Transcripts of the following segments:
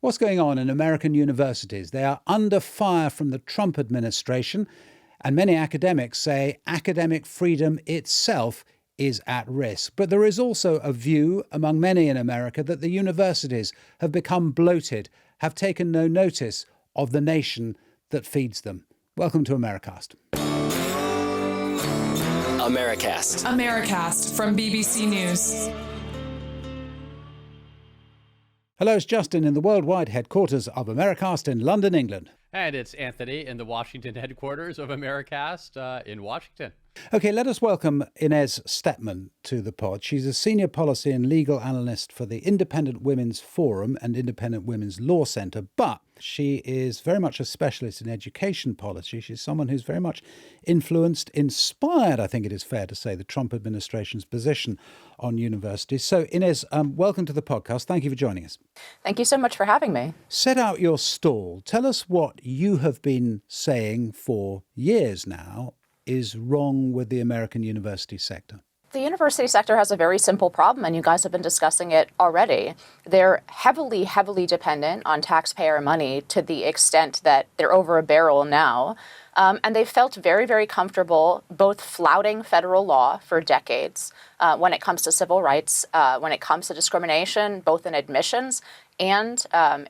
What's going on in American universities? They are under fire from the Trump administration, and many academics say academic freedom itself is at risk. But there is also a view among many in America that the universities have become bloated, have taken no notice of the nation that feeds them. Welcome to Americast. Americast from BBC News. Hello, it's Justin in the worldwide headquarters of Americast in London, England. And it's Anthony in the Washington headquarters of Americast in Washington. OK, let us welcome Inez Stepman to the pod. She's a senior policy and legal analyst for the Independent Women's Forum and Independent Women's Law Centre, but she is very much a specialist in education policy. She's someone who's very much influenced, inspired, I think it is fair to say, the Trump administration's position on universities. So, Inez, welcome to the podcast. Thank you for joining us. Thank you so much for having me. Set out your stall. Tell us what you have been saying for years now is wrong with the American university sector. The university sector has a very simple problem, and you guys have been discussing it already. They're heavily, heavily dependent on taxpayer money to the extent that they're over a barrel now. And they've felt very, very comfortable both flouting federal law for decades when it comes to civil rights, when it comes to discrimination, both in admissions and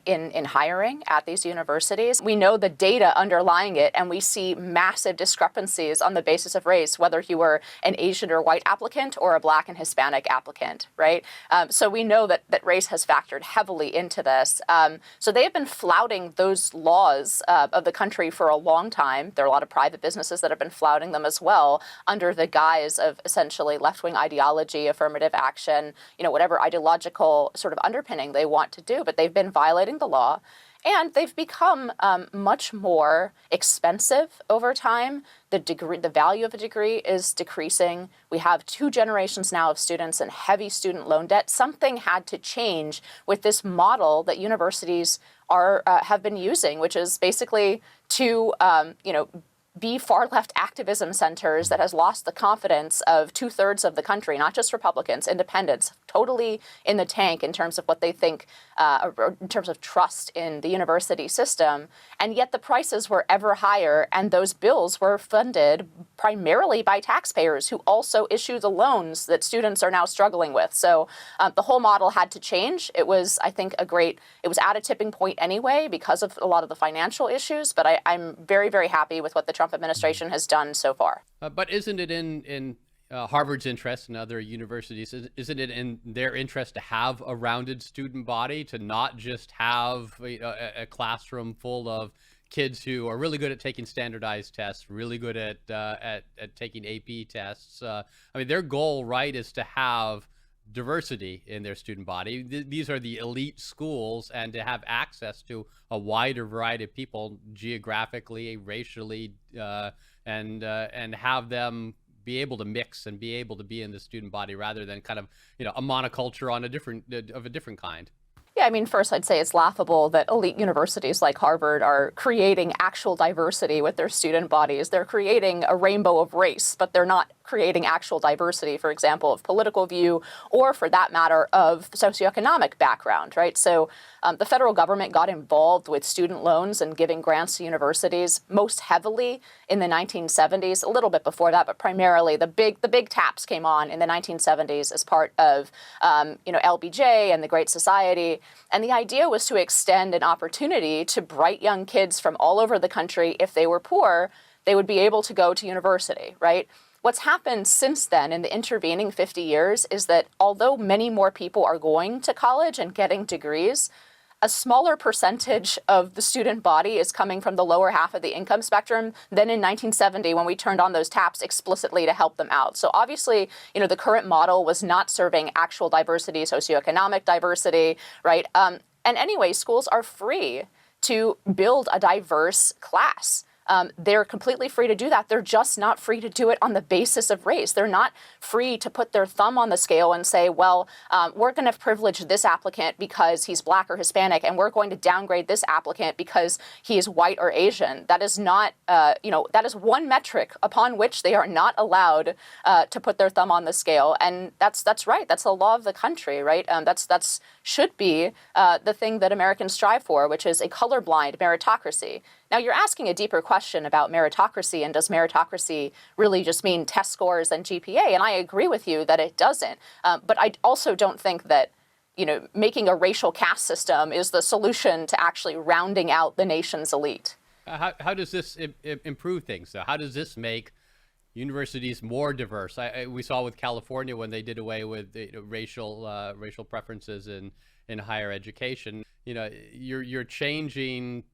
in hiring at these universities. We know the data underlying it, and we see massive discrepancies on the basis of race, whether you were an Asian or white applicant or a Black and Hispanic applicant, right? So we know that race has factored heavily into this. So they have been flouting those laws of the country for a long time. There are a lot of private businesses that have been flouting them as well under the guise of essentially left-wing ideology, affirmative action, whatever ideological sort of underpinning they want to do. But they've been violating the law, and they've become much more expensive over time. The value of a degree is decreasing. We have 2 generations now of students in heavy student loan debt. Something had to change with this model that universities have been using, which is basically to be far left activism centers that has lost the confidence of 2/3 of the country, not just Republicans, independents, totally in the tank in terms of what they think, or in terms of trust in the university system. And yet the prices were ever higher, and those bills were funded primarily by taxpayers who also issue the loans that students are now struggling with. So the whole model had to change. It was, I think, it was at a tipping point anyway because of a lot of the financial issues, but I'm very, very happy with what the Trump administration has done so far. But isn't it in Harvard's interest and other universities, isn't it in their interest to have a rounded student body, to not just have a classroom full of kids who are really good at taking standardized tests, really good at taking AP tests? I mean, their goal, right, is to have diversity in their student body. These are the elite schools, and to have access to a wider variety of people geographically, racially, and have them be able to mix and be able to be in the student body rather than kind of a monoculture on a different kind. Yeah, I mean, first I'd say it's laughable that elite universities like Harvard are creating actual diversity with their student bodies. They're creating a rainbow of race, but they're not creating actual diversity, for example, of political view, or for that matter, of socioeconomic background, right? So the federal government got involved with student loans and giving grants to universities most heavily in the 1970s, a little bit before that, but primarily the big taps came on in the 1970s as part of LBJ and the Great Society. And the idea was to extend an opportunity to bright young kids from all over the country. If they were poor, they would be able to go to university, right? What's happened since then in the intervening 50 years is that although many more people are going to college and getting degrees, a smaller percentage of the student body is coming from the lower half of the income spectrum than in 1970 when we turned on those taps explicitly to help them out. So obviously, the current model was not serving actual diversity, socioeconomic diversity, right? And anyway, schools are free to build a diverse class. they're completely free to do that. They're just not free to do it on the basis of race. They're not free to put their thumb on the scale and say, well, we're going to privilege this applicant because he's Black or Hispanic, and we're going to downgrade this applicant because he is white or Asian. That is not, that is one metric upon which they are not allowed to put their thumb on the scale. And that's right. That's the law of the country, right? That's should be the thing that Americans strive for, which is a colorblind meritocracy. Now, you're asking a deeper question about meritocracy, and does meritocracy really just mean test scores and GPA? And I agree with you that it doesn't. But I also don't think that, making a racial caste system is the solution to actually rounding out the nation's elite. How does this improve things, though? How does this make universities more diverse? We saw with California when they did away with racial preferences in higher education. You're changing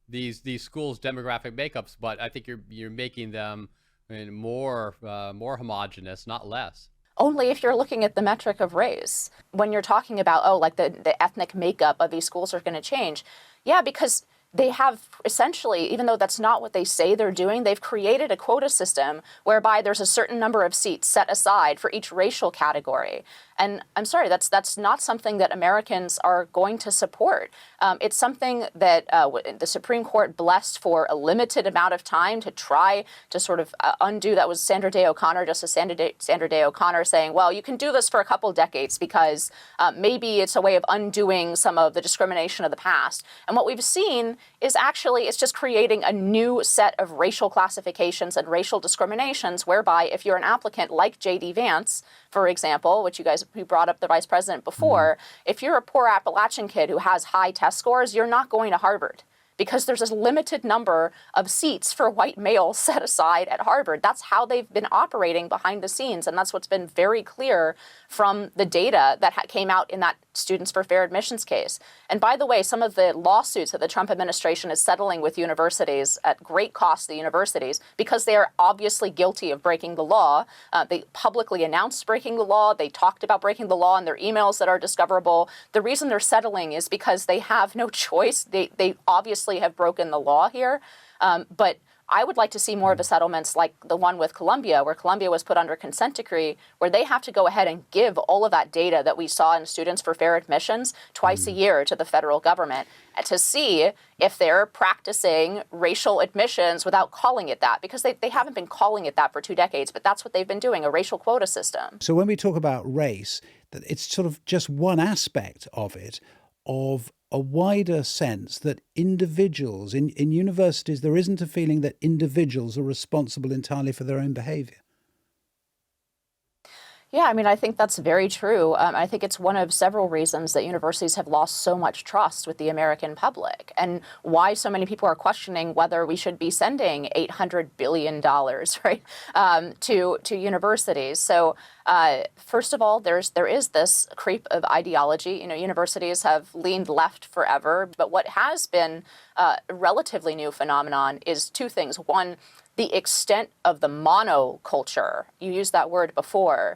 these schools' demographic makeups, but I think you're making them more homogenous, not less. Only if you're looking at the metric of race. When you're talking about, the ethnic makeup of these schools are going to change. Yeah, because they have essentially, even though that's not what they say they're doing, they've created a quota system whereby there's a certain number of seats set aside for each racial category. And I'm sorry, that's not something that Americans are going to support. It's something that the Supreme Court blessed for a limited amount of time to try to sort of undo. That was Justice Sandra Day O'Connor saying, well, you can do this for a couple decades because maybe it's a way of undoing some of the discrimination of the past. And what we've seen is actually it's just creating a new set of racial classifications and racial discriminations whereby if you're an applicant like J.D. Vance, for example, which who brought up the vice president before, if you're a poor Appalachian kid who has high test scores, you're not going to Harvard because there's a limited number of seats for white males set aside at Harvard. That's how they've been operating behind the scenes, and that's what's been very clear from the data that came out in that Students for Fair Admissions case. And by the way, some of the lawsuits that the Trump administration is settling with universities at great cost to the universities, because they are obviously guilty of breaking the law. They publicly announced breaking the law. They talked about breaking the law in their emails that are discoverable. The reason they're settling is because they have no choice. They obviously have broken the law here. But I would like to see more of the settlements like the one with Columbia, where Columbia was put under consent decree, where they have to go ahead and give all of that data that we saw in Students for Fair Admissions twice a year to the federal government to see if they're practicing racial admissions without calling it that, because they haven't been calling it that for 2 decades, but that's what they've been doing, a racial quota system. So when we talk about race, it's sort of just one aspect of it, of a wider sense that individuals in universities, there isn't a feeling that individuals are responsible entirely for their own behavior. Yeah, I mean, I think that's very true. I think it's one of several reasons that universities have lost so much trust with the American public, and why so many people are questioning whether we should be sending $800 billion, right, to universities. So first of all, there is this creep of ideology. Universities have leaned left forever, but what has been a relatively new phenomenon is two things. One, the extent of the monoculture, you used that word before,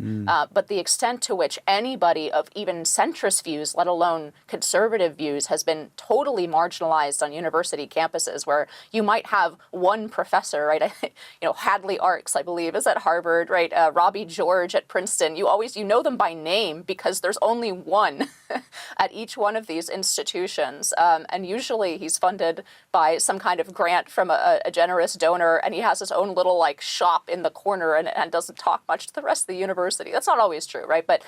but the extent to which anybody of even centrist views, let alone conservative views, has been totally marginalized on university campuses, where you might have one professor, right? Hadley Arks, I believe, is at Harvard, right? Robbie George at Princeton. You know them by name because there's only one at each one of these institutions. And usually he's funded by some kind of grant from a generous donor, and he has his own little shop in the corner and doesn't talk much to the rest of the university. That's not always true, right? But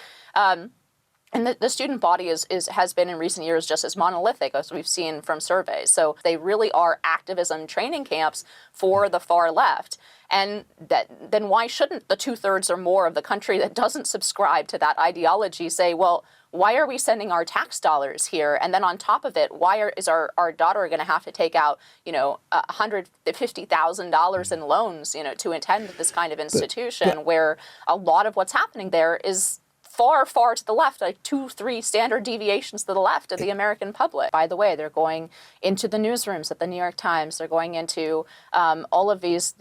and the student body has been in recent years just as monolithic as we've seen from surveys. So they really are activism training camps for the far left. And then why shouldn't the 2/3 or more of the country that doesn't subscribe to that ideology say, well, why are we sending our tax dollars here? And then on top of it, is our daughter going to have to take out, $150,000 in loans, to attend this kind of institution where a lot of what's happening there is far, far to the left, like 2-3 standard deviations to the left of the American public. By the way, they're going into the newsrooms at the New York Times. They're going into all of these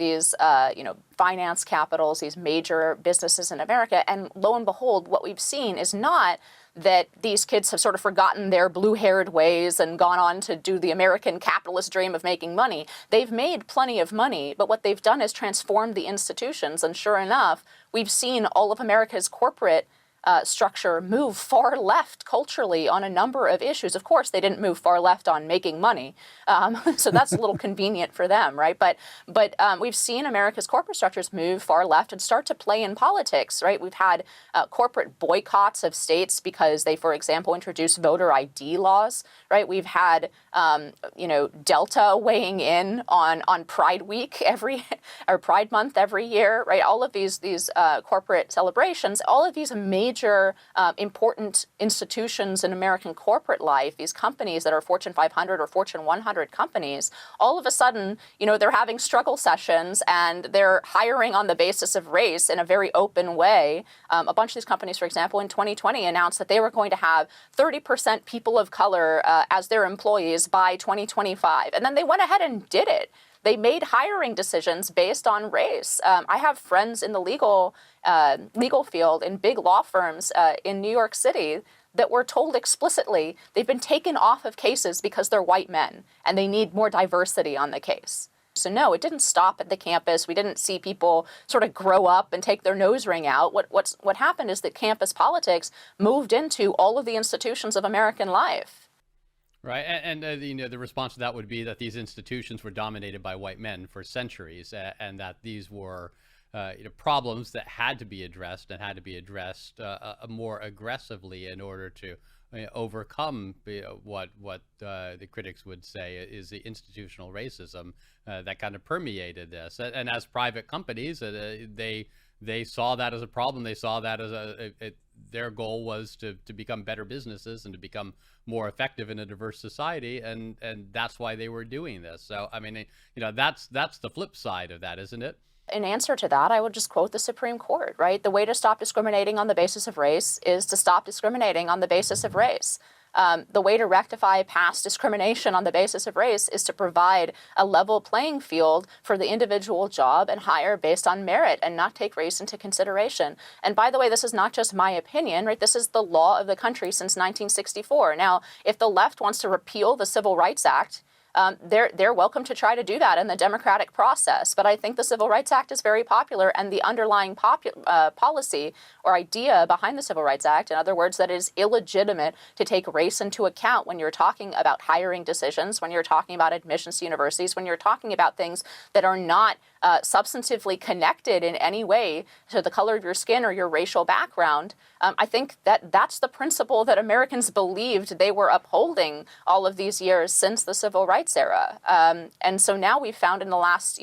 finance capitals, these major businesses in America. And lo and behold, what we've seen is not that these kids have sort of forgotten their blue-haired ways and gone on to do the American capitalist dream of making money. They've made plenty of money, but what they've done is transformed the institutions. And sure enough, we've seen all of America's corporate structure move far left culturally on a number of issues. Of course, they didn't move far left on making money, so that's a little convenient for them, right? But we've seen America's corporate structures move far left and start to play in politics, right? We've had corporate boycotts of states because they, for example, introduced voter ID laws, right? We've had Delta weighing in on Pride Week or Pride Month every year, right? All of these corporate celebrations, all of these major important institutions in American corporate life, these companies that are Fortune 500 or Fortune 100 companies, all of a sudden, they're having struggle sessions and they're hiring on the basis of race in a very open way. A bunch of these companies, for example, in 2020 announced that they were going to have 30% people of color as their employees by 2025. And then they went ahead and did it. They made hiring decisions based on race. I have friends in the legal field in big law firms in New York City that were told explicitly they've been taken off of cases because they're white men and they need more diversity on the case. So no, it didn't stop at the campus. We didn't see people sort of grow up and take their nose ring out. What happened is that campus politics moved into all of the institutions of American life. Right, and the response to that would be that these institutions were dominated by white men for centuries, and that these were problems that had to be addressed and had to be addressed more aggressively in order to overcome what the critics would say is the institutional racism that kind of permeated this. And as private companies, they saw that as a problem. They saw that as their goal was to become better businesses and to become more effective in a diverse society, and that's why they were doing this. So I mean, that's the flip side of that, isn't it? In answer to that, I would just quote the Supreme Court, right? The way to stop discriminating on the basis of race is to stop discriminating on the basis of race. The way to rectify past discrimination on the basis of race is to provide a level playing field for the individual job and hire based on merit and not take race into consideration. And by the way, this is not just my opinion, right? This is the law of the country since 1964. Now, if the left wants to repeal the Civil Rights Act, they're welcome to try to do that in the democratic process. But I think the Civil Rights Act is very popular, and the underlying policy or idea behind the Civil Rights Act, in other words, that it is illegitimate to take race into account when you're talking about hiring decisions, when you're talking about admissions to universities, when you're talking about things that are not substantively connected in any way to the color of your skin or your racial background. I think that's the principle that Americans believed they were upholding all of these years since the Civil Rights era. And so now we've found in the last,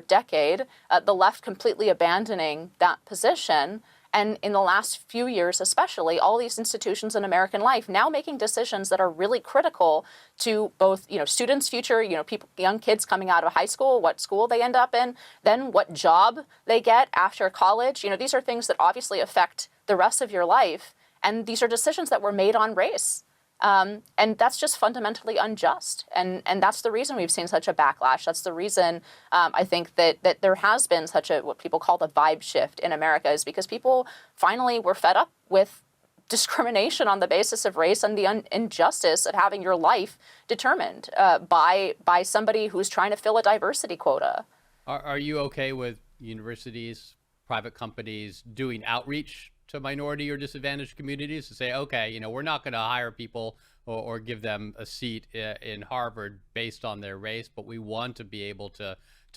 decade, the left completely abandoning that position. And in the last few years, especially, all these institutions in American life now making decisions that are really critical to both, students' future, young kids coming out of high school, what school they end up in, then what job they get after college. These are things that obviously affect the rest of your life. And these are decisions that were made on race. And that's just fundamentally unjust. And that's the reason we've seen such a backlash. That's the reason I think that there has been such a, what people call the vibe shift in America, is because people finally were fed up with discrimination on the basis of race and the injustice of having your life determined by somebody who's trying to fill a diversity quota. Are you okay with universities, private companies doing outreach to minority or disadvantaged communities to say, okay, we're not going to hire people or give them a seat in Harvard based on their race, but we want to be able to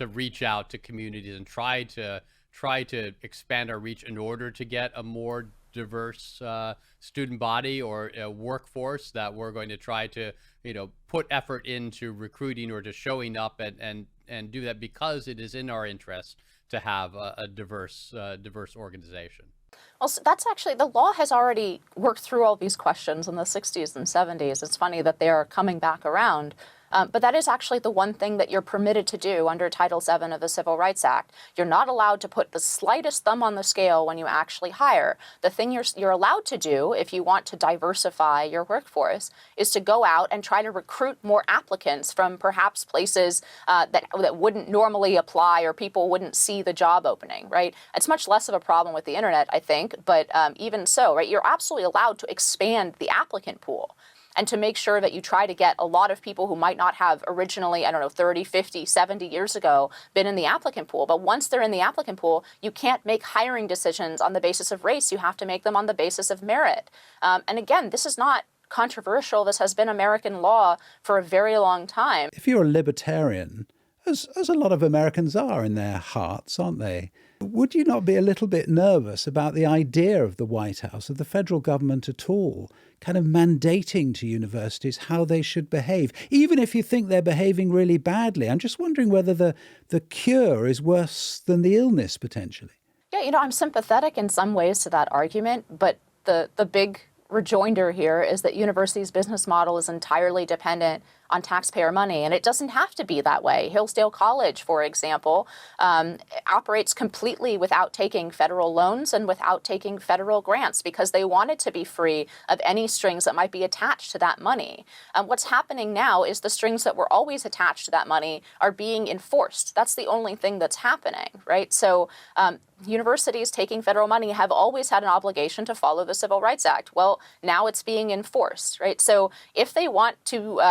reach out to communities and try to expand our reach in order to get a more diverse student body or a workforce, that we're going to try to put effort into recruiting or to showing up and do that because it is in our interest to have a diverse organization. Well, so that's actually, the law has already worked through all these questions in the 60s and 70s. It's funny that they are coming back around. But that is actually the one thing that you're permitted to do under Title VII of the Civil Rights Act. You're not allowed to put the slightest thumb on the scale when you actually hire. The thing you're allowed to do if you want to diversify your workforce is to go out and try to recruit more applicants from perhaps places that wouldn't normally apply or people wouldn't see the job opening, right? It's much less of a problem with the internet, I think, but even so, right, you're absolutely allowed to expand the applicant pool and to make sure that you try to get a lot of people who might not have originally, 30, 50, 70 years ago been in the applicant pool. But once they're in the applicant pool, you can't make hiring decisions on the basis of race. You have to make them on the basis of merit. And again, this is not controversial. This has been American law for a very long time. If you're a libertarian, as a lot of Americans are in their hearts, aren't they? Would you not be a little bit nervous about the idea of the White House, of the federal government at all, kind of mandating to universities how they should behave, even if you think they're behaving really badly? I'm just wondering whether the cure is worse than the illness, potentially. Yeah, I'm sympathetic in some ways to that argument, but the big rejoinder here is that universities' business model is entirely dependent on taxpayer money, and it doesn't have to be that way. Hillsdale College, for example, operates completely without taking federal loans and without taking federal grants because they want it to be free of any strings that might be attached to that money. What's happening now is the strings that were always attached to that money are being enforced. That's the only thing that's happening, right? So universities taking federal money have always had an obligation to follow the Civil Rights Act. Well, now it's being enforced, right? So if they want to,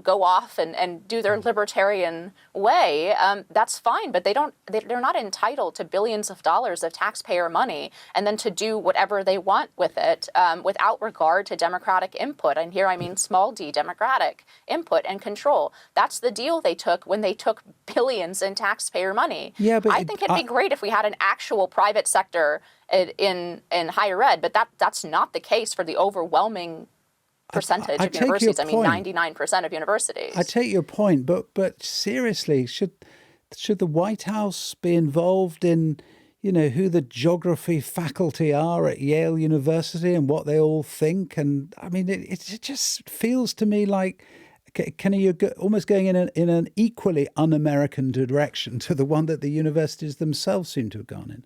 go off and do their libertarian way, that's fine. But they're not entitled to billions of dollars of taxpayer money and then to do whatever they want with it without regard to democratic input. And here I mean small d democratic input and control. That's the deal they took when they took billions in taxpayer money. Yeah, but I think it'd be great if we had an actual private sector in higher ed, but that's not the case for the overwhelming percentage of universities. 99% of universities. I take your point, but seriously, should the White House be involved in, who the geography faculty are at Yale University and what they all think? And I mean, it just feels to me like you're almost going in an equally un-American direction to the one that the universities themselves seem to have gone in.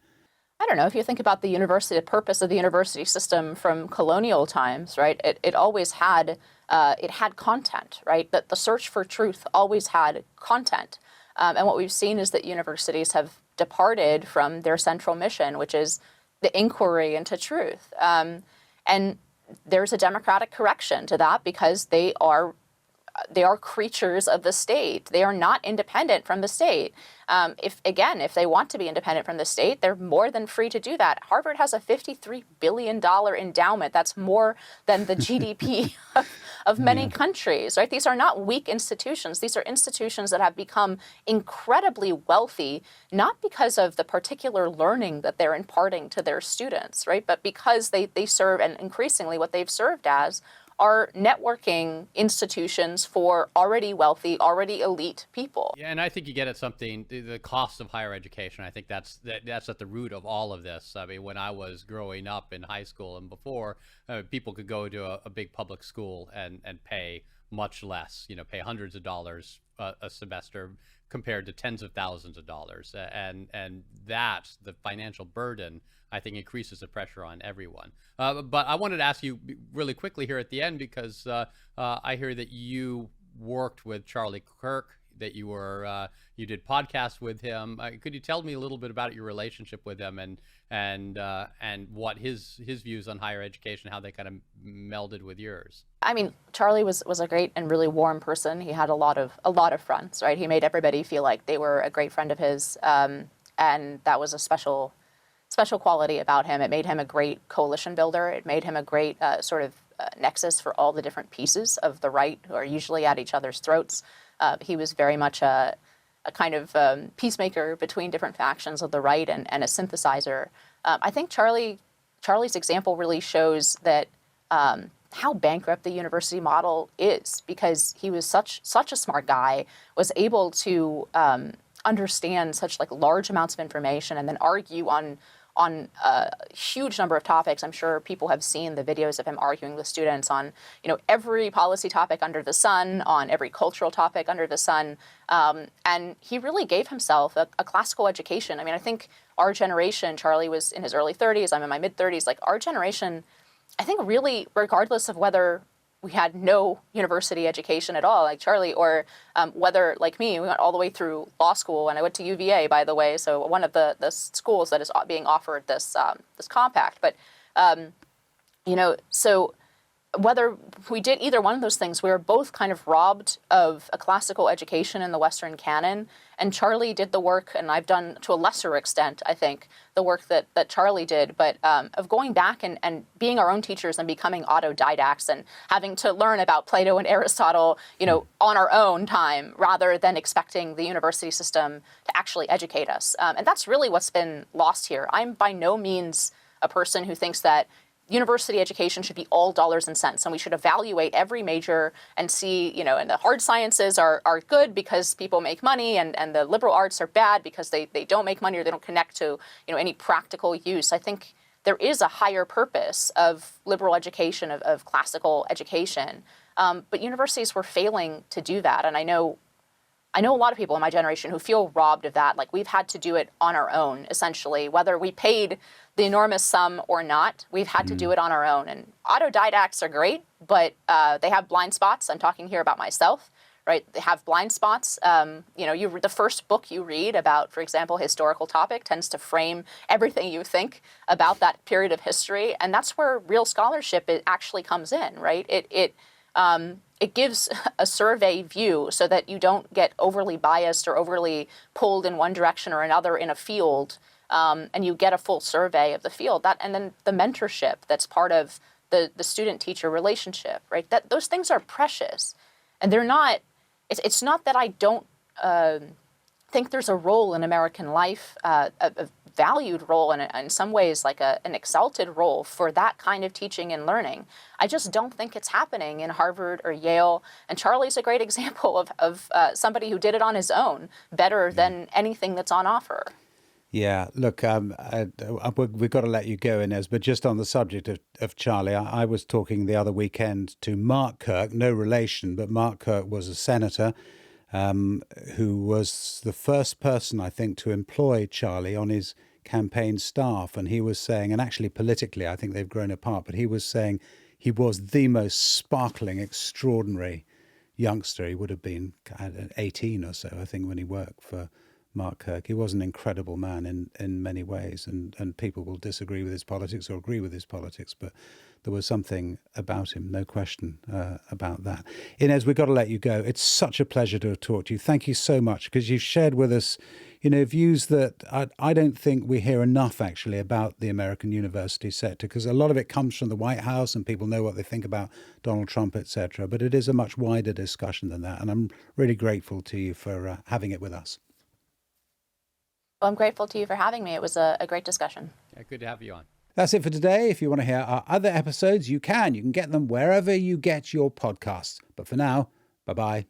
I don't know, if you think about the purpose of the university system from colonial times, right? It always had, it had content, right? That the search for truth always had content. And what we've seen is that universities have departed from their central mission, which is the inquiry into truth. And there's a democratic correction to that because they are creatures of the state. They are not independent from the state. If they want to be independent from the state, they're more than free to do that. Harvard has a $53 billion endowment. That's more than the GDP of many countries, right? These are not weak institutions. These are institutions that have become incredibly wealthy, not because of the particular learning that they're imparting to their students, right? But because they serve, and increasingly what they've served as, are networking institutions for already wealthy, already elite people. Yeah, and I think you get at something, the cost of higher education. I think that's at the root of all of this. I mean, when I was growing up in high school and before, people could go to a big public school and pay much less, pay hundreds of dollars a semester compared to tens of thousands of dollars. And that's the financial burden, I think, increases the pressure on everyone. But I wanted to ask you really quickly here at the end, because I hear that you worked with Charlie Kirk, that you did podcasts with him. Could you tell me a little bit about your relationship with him and what his views on higher education, how they kind of melded with yours? I mean, Charlie was a great and really warm person. He had a lot of friends, right? He made everybody feel like they were a great friend of his, and that was a special quality about him. It made him a great coalition builder. It made him a great nexus for all the different pieces of the right who are usually at each other's throats. He was very much a kind of peacemaker between different factions of the right and a synthesizer. I think Charlie's example really shows that how bankrupt the university model is, because he was such a smart guy, was able to understand such large amounts of information and then argue on on a huge number of topics. I'm sure people have seen the videos of him arguing with students on, every policy topic under the sun, on every cultural topic under the sun. And he really gave himself a classical education. I mean, I think our generation, Charlie was in his early 30s, I'm in my mid 30s, like our generation, I think really, regardless of whether we had no university education at all, like Charlie, or whether, like me, we went all the way through law school, and I went to UVA, by the way, so one of the schools that is being offered this this compact. But so whether we did either one of those things, we were both kind of robbed of a classical education in the Western canon. And Charlie did the work, and I've done to a lesser extent, I think, the work that Charlie did, but of going back and being our own teachers and becoming autodidacts and having to learn about Plato and Aristotle, on our own time, rather than expecting the university system to actually educate us. And that's really what's been lost here. I'm by no means a person who thinks that university education should be all dollars and cents, and we should evaluate every major and see, and the hard sciences are good because people make money, and the liberal arts are bad because they don't make money or they don't connect to, any practical use. I think there is a higher purpose of liberal education, of classical education, but universities were failing to do that. And I know a lot of people in my generation who feel robbed of that. Like, we've had to do it on our own, essentially, whether we paid the enormous sum or not. We've had to do it on our own. And autodidacts are great, but they have blind spots. I'm talking here about myself, right? They have blind spots. The first book you read about, for example, historical topic tends to frame everything you think about that period of history. And that's where real scholarship actually comes in, right? It gives a survey view so that you don't get overly biased or overly pulled in one direction or another in a field, and you get a full survey of the field. And then the mentorship that's part of the student-teacher relationship, right? Those things are precious, and they're not. It's not that I don't think there's a role in American life, a valued role, and in some ways like an exalted role for that kind of teaching and learning. I just don't think it's happening in Harvard or Yale. And Charlie's a great example of somebody who did it on his own better than anything that's on offer. Yeah, look, we've got to let you go, Inez, but just on the subject of Charlie, I was talking the other weekend to Mark Kirk, no relation, but Mark Kirk was a senator who was the first person, I think, to employ Charlie on his campaign staff. And he was saying, and actually politically, I think they've grown apart, but he was saying he was the most sparkling, extraordinary youngster. He would have been 18 or so, I think, when he worked for Mark Kirk. He was an incredible man in many ways, and people will disagree with his politics or agree with his politics, but there was something about him, no question about that. Inez, we've got to let you go. It's such a pleasure to have talked to you. Thank you so much, because you've shared with us, views that I don't think we hear enough, actually, about the American university sector, because a lot of it comes from the White House and people know what they think about Donald Trump, etc. But it is a much wider discussion than that, and I'm really grateful to you for having it with us. Well, I'm grateful to you for having me. It was a great discussion. Yeah, good to have you on. That's it for today. If you want to hear our other episodes, you can. You can get them wherever you get your podcasts. But for now, bye-bye.